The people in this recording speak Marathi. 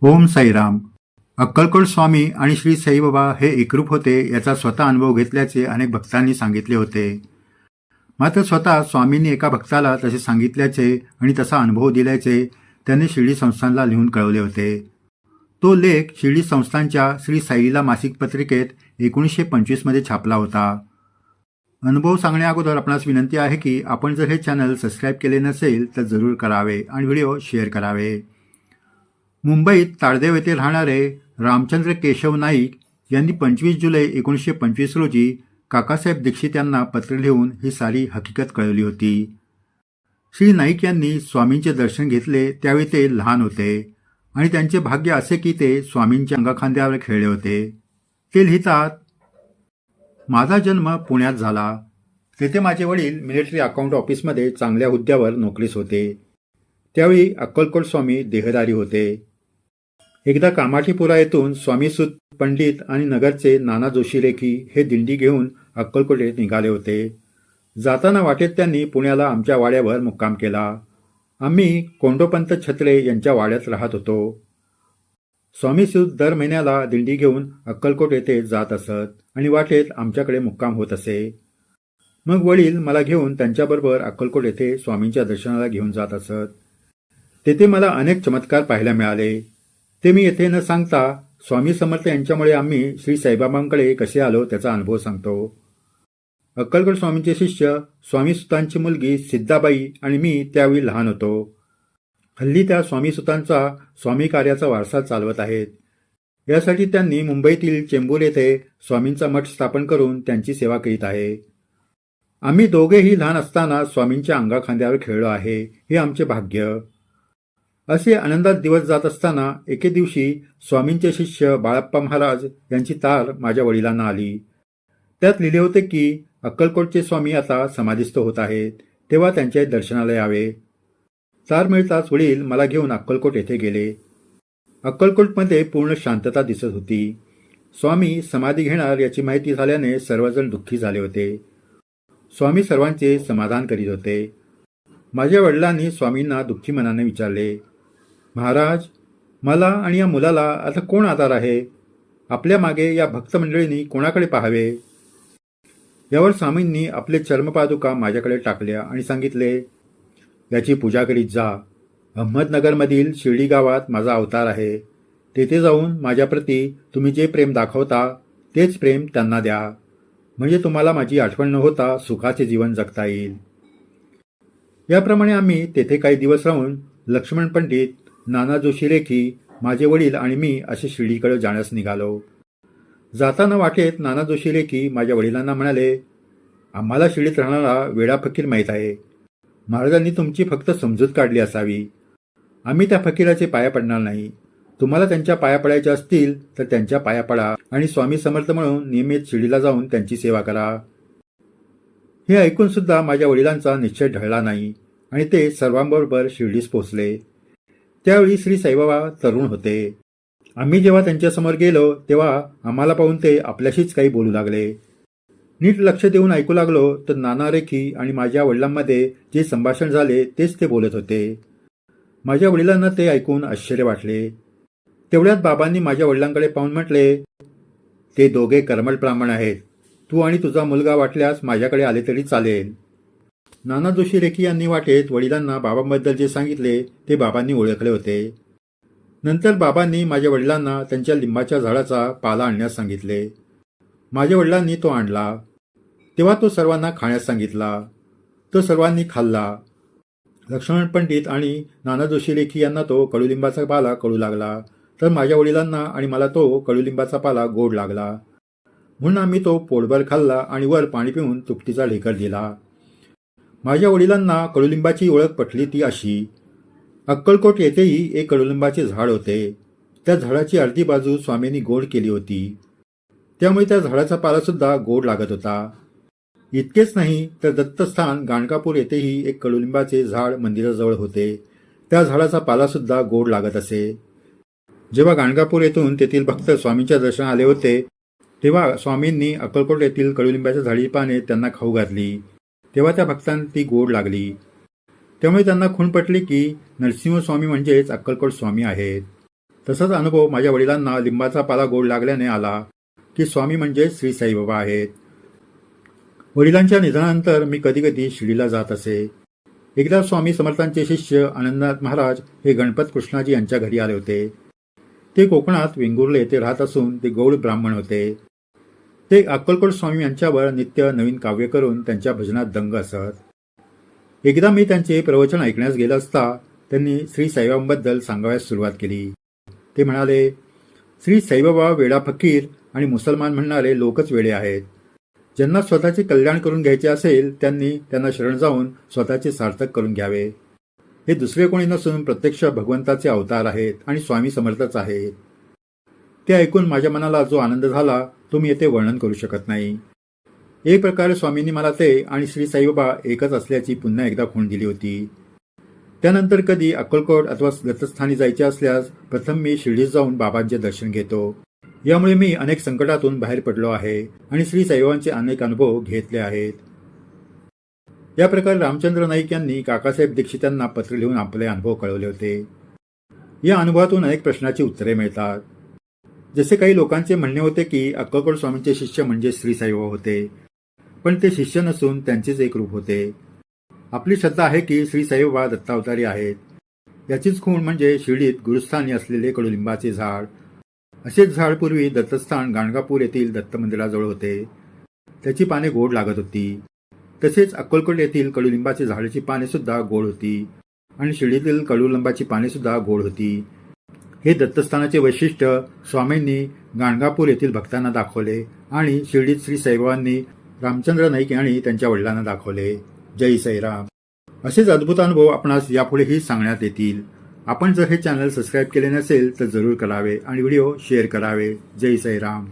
ओम साईराम. अक्कलकोट स्वामी आणि श्री साईबाबा हे एकरूप होते याचा स्वतः अनुभव घेतल्याचे अनेक भक्तांनी सांगितले होते. मात्र स्वतः स्वामींनी एका भक्ताला तसे सांगितल्याचे आणि तसा अनुभव दिल्याचे त्यांनी शिर्डी संस्थानला लिहून कळवले होते. तो लेख शिर्डी संस्थानच्या श्री साईलीला मासिक पत्रिकेत 1925 छापला होता. अनुभव सांगण्या अगोदर आपणास विनंती आहे की आपण जर हे चॅनल सबस्क्राईब केले नसेल तर जरूर करावे आणि व्हिडिओ शेअर करावे. मुंबईत ताडदेव येथे राहणारे रामचंद्र केशव नाईक यांनी 25 जुलै 1925 रोजी काकासाहेब दीक्षित यांना पत्र लिहून ही सारी हकीकत कळवली होती. श्री नाईक यांनी स्वामींचे दर्शन घेतले त्यावेळी ते लहान होते आणि त्यांचे भाग्य असे की ते स्वामींच्या अंगाखांद्यावर खेळले होते. ते लिहितात, माझा जन्म पुण्यात झाला. तेथे माझे वडील मिलिटरी अकाउंट ऑफिसमध्ये चांगल्या हुद्द्यावर नोकरीस होते. त्यावेळी अक्कलकोट स्वामी देहदारी होते. एकदा कामाठीपुरा येथून स्वामीसूत पंडित आणि नगरचे नाना जोशी रेखी हे दिंडी घेऊन अक्कलकोटे निघाले होते. जाताना वाटेत त्यांनी पुण्याला आमच्या वाड्यावर मुक्काम केला. आम्ही कोंडोपंत छत्रे यांच्या वाड्यात राहत होतो. स्वामीसूत दर महिन्याला दिंडी घेऊन अक्कलकोट येथे जात असत आणि वाटेत आमच्याकडे मुक्काम होत असे. मग वडील मला घेऊन त्यांच्याबरोबर अक्कलकोट येथे स्वामींच्या दर्शनाला घेऊन जात असत. तेथे मला अनेक चमत्कार पाहायला मिळाले. ते मी येथे न सांगता स्वामी समर्थ यांच्यामुळे आम्ही श्री साईबाबांकडे कसे आलो त्याचा अनुभव सांगतो. अक्कलकोट स्वामींचे शिष्य स्वामीसुतांची मुलगी सिद्धाबाई आणि मी त्यावेळी लहान होतो. हल्ली त्या स्वामीसुतांचा स्वामी कार्याचा वारसा चालवत आहेत. यासाठी त्यांनी मुंबईतील चेंबूर येथे स्वामींचा मठ स्थापन करून त्यांची सेवा करीत आहे. आम्ही दोघेही लहान असताना स्वामींच्या अंगाखांद्यावर खेळलो आहे हे आमचे भाग्य. असे आनंदात दिवस जात असताना एके दिवशी स्वामींचे शिष्य बाळप्पा महाराज यांची तार माझ्या वडिलांना आली. त्यात लिहिले होते की अक्कलकोटचे स्वामी आता समाधीस्थ होत आहेत, तेव्हा त्यांच्या दर्शनाला यावे. तार मिळताच वडील मला घेऊन अक्कलकोट येथे गेले. अक्कलकोटमध्ये पूर्ण शांतता दिसत होती. स्वामी समाधी घेणार याची माहिती झाल्याने सर्वजण दुःखी झाले होते. स्वामी सर्वांचे समाधान करीत होते. माझ्या वडिलांनी स्वामींना दुःखी मनाने विचारले, महाराज, मला आणि या मुलाला आता कोण आधार आहे? आपल्या मागे या भक्त मंडळींनी कोणाकडे पाहावे? यावर स्वामींनी आपले चर्मपादुका माझ्याकडे टाकल्या आणि सांगितले, याची पूजा करीत जा. अहमदनगरमधील शिर्डी गावात माझा अवतार आहे. तेथे जाऊन माझ्याप्रती तुम्ही जे प्रेम दाखवता तेच प्रेम त्यांना द्या, म्हणजे तुम्हाला माझी आठवण न होता सुखाचे जीवन जगता येईल. याप्रमाणे आम्ही तेथे काही दिवस राहून लक्ष्मण पंडित, नाना जोशी रेखी, माझे वडील आणि मी असे शिर्डीकडे जाण्यास निघालो. जाताना वाटेत नाना जोशी रेखी माझ्या वडिलांना म्हणाले, आम्हाला शिर्डीत राहणारा वेडा फकीर माहीत आहे. महाराजांनी तुमची फक्त समजूत काढली असावी. आम्ही त्या फकीराचे पाया पडणार नाही. तुम्हाला त्यांच्या पाया पडायचे असतील तर त्यांच्या पाया पडा आणि स्वामी समर्थ म्हणून नियमित शिर्डीला जाऊन त्यांची सेवा करा. हे ऐकून सुद्धा माझ्या वडिलांचा निश्चय ढळला नाही आणि ते सर्वांबरोबर शिर्डीस पोहोचले. त्यावेळी श्री साईबाबा तरुण होते. आम्ही जेव्हा त्यांच्यासमोर गेलो तेव्हा आम्हाला पाहून ते आपल्याशीच काही बोलू लागले. नीट लक्ष देऊन ऐकू लागलो तर नाना रेखी आणि माझ्या वडिलांमध्ये जे संभाषण झाले तेच ते बोलत होते. माझ्या वडिलांना ते ऐकून आश्चर्य वाटले. तेवढ्यात बाबांनी माझ्या वडिलांकडे पाहून म्हटले, ते दोघे कर्मठ ब्राह्मण आहेत. तू आणि तुझा मुलगा वाटल्यास माझ्याकडे आले तरी चालेल. नाना जोशी रेखी यांनी वाटेत वडिलांना बाबांबद्दल जे सांगितले ते बाबांनी ओळखले होते. नंतर बाबांनी माझ्या वडिलांना त्यांच्या लिंबाच्या झाडाचा पाला आणण्यास सांगितले. माझ्या वडिलांनी तो आणला. तेव्हा तो सर्वांना खाण्यास सांगितला. तो सर्वांनी खाल्ला. लक्ष्मण पंडित आणि नाना जोशी रेखी यांना तो कडुलिंबाचा पाला कडू लागला, तर माझ्या वडिलांना आणि मला तो कडुलिंबाचा पाला गोड लागला. म्हणून आम्ही तो पोटभर खाल्ला आणि वर पाणी पिऊन तुपटीचा ढेकर दिला. माझ्या वडिलांना कडुलिंबाची ओळख पटली ती अशी, अक्कलकोट येथेही एक कडुलिंबाचे झाड होते. त्या झाडाची अर्धी बाजू स्वामींनी गोड केली होती, त्यामुळे त्या झाडाचा पालासुद्धा गोड लागत होता. इतकेच नाही तर दत्तस्थान गाणगापूर येथेही एक कडुलिंबाचे झाड मंदिराजवळ होते. त्या झाडाचा पालासुद्धा गोड लागत असे. जेव्हा गाणगापूर येथून तेथील भक्त स्वामींच्या दर्शनाला आले होते तेव्हा स्वामींनी अक्कलकोट येथील कडुलिंबाच्या झाडी पाने त्यांना खाऊ घातली. तेव्हा त्या भक्तांना ती गोड लागली. त्यामुळे त्यांना खूण पटली की नरसिंह स्वामी म्हणजेच अक्कलकोट स्वामी आहेत. तसाच अनुभव माझ्या वडिलांना लिंबाचा पाला गोड लागल्याने आला की स्वामी म्हणजे श्री साईबाबा आहेत. वडिलांच्या निधनानंतर मी कधी कधी शिर्डीला जात असे. एकदा स्वामी समर्थांचे शिष्य आनंदनाथ महाराज हे गणपत कृष्णाजी यांच्या घरी आले होते. ते कोकणात वेंगुर्ले येथे राहत असून ते गौड ब्राह्मण होते. ते अक्कलकोट स्वामी यांच्यावर नित्य नवीन काव्य करून त्यांच्या भजनात दंग असत. एकदा मी त्यांचे प्रवचन ऐकण्यास गेलो असता त्यांनी श्री साईबाबांबद्दल सांगावयास सुरुवात केली. ते म्हणाले, श्री साईबाबा वेडा फकीर आणि मुसलमान म्हणणारे लोकच वेडे आहेत. ज्यांना स्वतःचे कल्याण करून घ्यायचे असेल त्यांनी त्यांना शरण जाऊन स्वतःचे सार्थक करून घ्यावे. हे दुसरे कोणी नसून प्रत्यक्ष भगवंताचे अवतार आहेत आणि स्वामी समर्थच आहेत. ते ऐकून माझ्या मनाला जो आनंद झाला तो मी येथे वर्णन करू शकत नाही. एक प्रकारे स्वामींनी मला ते आणि श्री साईबाबा एकच असल्याची पुन्हा एकदा खूण दिली होती. त्यानंतर कधी अक्कलकोट अथवा दत्तस्थानी जायचे असल्यास प्रथम मी शिर्डीत जाऊन बाबांचे दर्शन घेतो. यामुळे मी अनेक संकटातून बाहेर पडलो आहे आणि श्री साईबाबांचे अनेक अनुभव घेतले आहेत. या प्रकारे रामचंद्र नाईक यांनी काकासाहेब दीक्षित यांना पत्र लिहून आपले अनुभव कळवले होते. या अनुभवातून अनेक प्रश्नाची उत्तरे मिळतात. जसे काही लोकांचे म्हणणे होते की अक्कलकोट स्वामींचे शिष्य म्हणजे श्री साईबाबा होते, पण ते शिष्य नसून त्यांचेच एक रूप होते. आपली श्रद्धा आहे की श्री साईबाबा दत्तावतारी आहेत. याचीच खूण म्हणजे शिर्डीत गुरुस्थानी असलेले कडुलिंबाचे झाड. असेच झाड पूर्वी दत्तस्थान गाणगापूर येथील दत्त मंदिराजवळ होते. त्याची पाने गोड लागत होती. तसेच अक्कलकोट येथील कडुलिंबाचे झाडाची पाने सुद्धा गोड होती आणि शिर्डीतील कडुलिंबाची पाने सुद्धा गोड होती. हे दत्तस्थानाचे वैशिष्ट्य स्वामींनी गाणगापूर येथील भक्तांना दाखवले आणि शिर्डीत श्री साईबाबांनी रामचंद्र नाईक यांनी त्यांच्या वडिलांना दाखवले. जय साईराम. असेच अद्भुत अनुभव आपणास यापुढेही सांगण्यात येतील. आपण जर हे चॅनल सबस्क्राईब केले नसेल तर जरूर करावे आणि व्हिडिओ शेअर करावे. जय साईराम.